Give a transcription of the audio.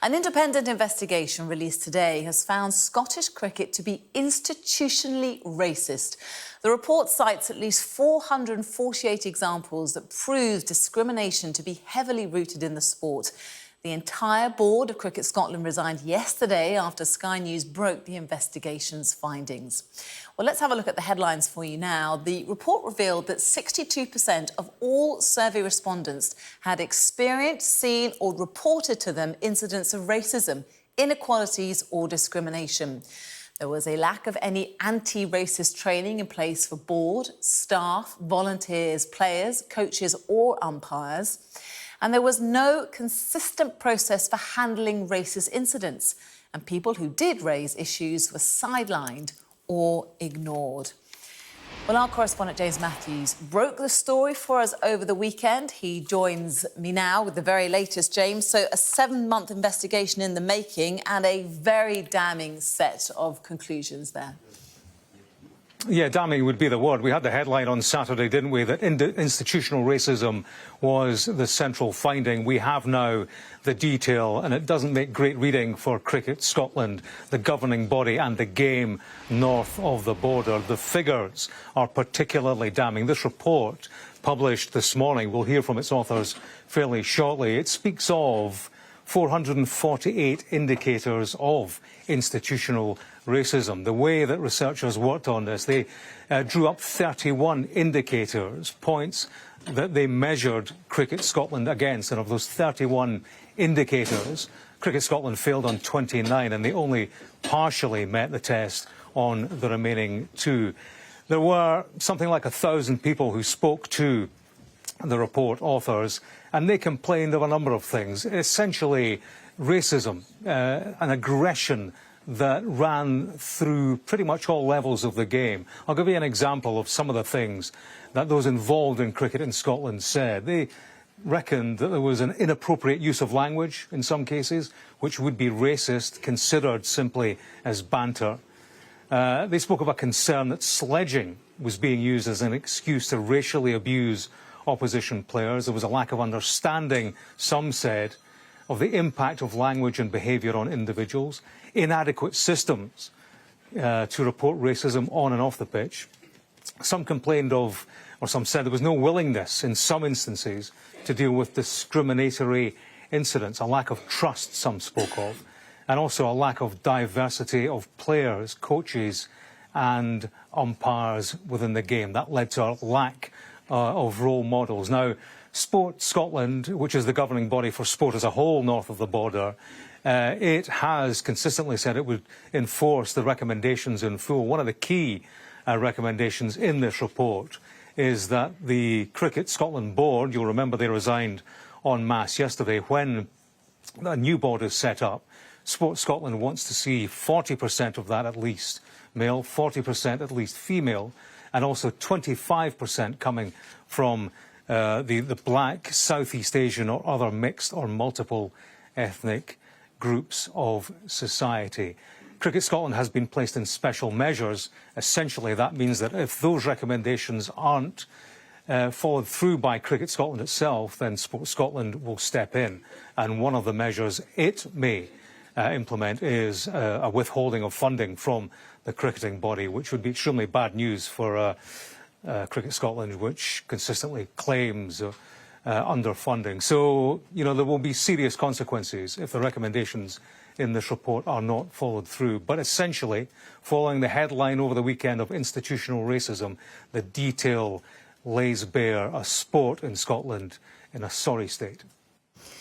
An independent investigation released today has found Scottish cricket to be institutionally racist. The report cites at least 448 examples that prove discrimination to be heavily rooted in the sport. The entire board of Cricket Scotland resigned yesterday after Sky News broke the investigation's findings. Well, let's have a look at the headlines for you now. The report revealed that 62% of all survey respondents had experienced, seen or reported to them incidents of racism, inequalities or discrimination. There was a lack of any anti-racist training in place for board, staff, volunteers, players, coaches or umpires. And there was no consistent process for handling racist incidents. And people who did raise issues were sidelined or ignored. Well, our correspondent James Matthews broke the story for us over the weekend. He joins me now with the very latest, James. So a 7-month investigation in the making and a very damning set of conclusions there. Yeah, damning would be the word. We had the headline on Saturday, didn't we, that institutional racism was the central finding. We have now the detail, and it doesn't make great reading for Cricket Scotland, the governing body and the game north of the border. The figures are particularly damning. This report, published this morning, we'll hear from its authors fairly shortly. It speaks of 448 indicators of institutional racism. The way that researchers worked on this, they drew up 31 indicators, points that they measured Cricket Scotland against. And of those 31 indicators, Cricket Scotland failed on 29, and they only partially met the test on the remaining 2. There were something like 1,000 people who spoke to the report authors, and they complained of a number of things. Essentially, racism, an aggression that ran through pretty much all levels of the game. I'll give you an example of some of the things that those involved in cricket in Scotland said. They reckoned that there was an inappropriate use of language in some cases, which would be racist, considered simply as banter. They spoke of a concern that sledging was being used as an excuse to racially abuse opposition players. There was a lack of understanding, some said, of the impact of language and behaviour on individuals, inadequate systems to report racism on and off the pitch. Some complained of, or some said there was no willingness in some instances to deal with discriminatory incidents, a lack of trust some spoke of, and also a lack of diversity of players, coaches and umpires within the game. That led to a lack of role models. Now, Sport Scotland, which is the governing body for sport as a whole north of the border, it has consistently said it would enforce the recommendations in full. One of the key recommendations in this report is that the Cricket Scotland board, you'll remember they resigned en masse yesterday, when a new board is set up, Sport Scotland wants to see 40% of that at least male, 40% at least female, and also 25% coming from the black, Southeast Asian or other mixed or multiple ethnic groups of society. Cricket Scotland has been placed in special measures. Essentially, that means that if those recommendations aren't followed through by Cricket Scotland itself, then Sport Scotland will step in. And one of the measures it may implement is a withholding of funding from the cricketing body, which would be extremely bad news for Cricket Scotland, which consistently claims underfunding. So, you know, there will be serious consequences if the recommendations in this report are not followed through. But essentially, following the headline over the weekend of institutional racism, the detail lays bare a sport in Scotland in a sorry state.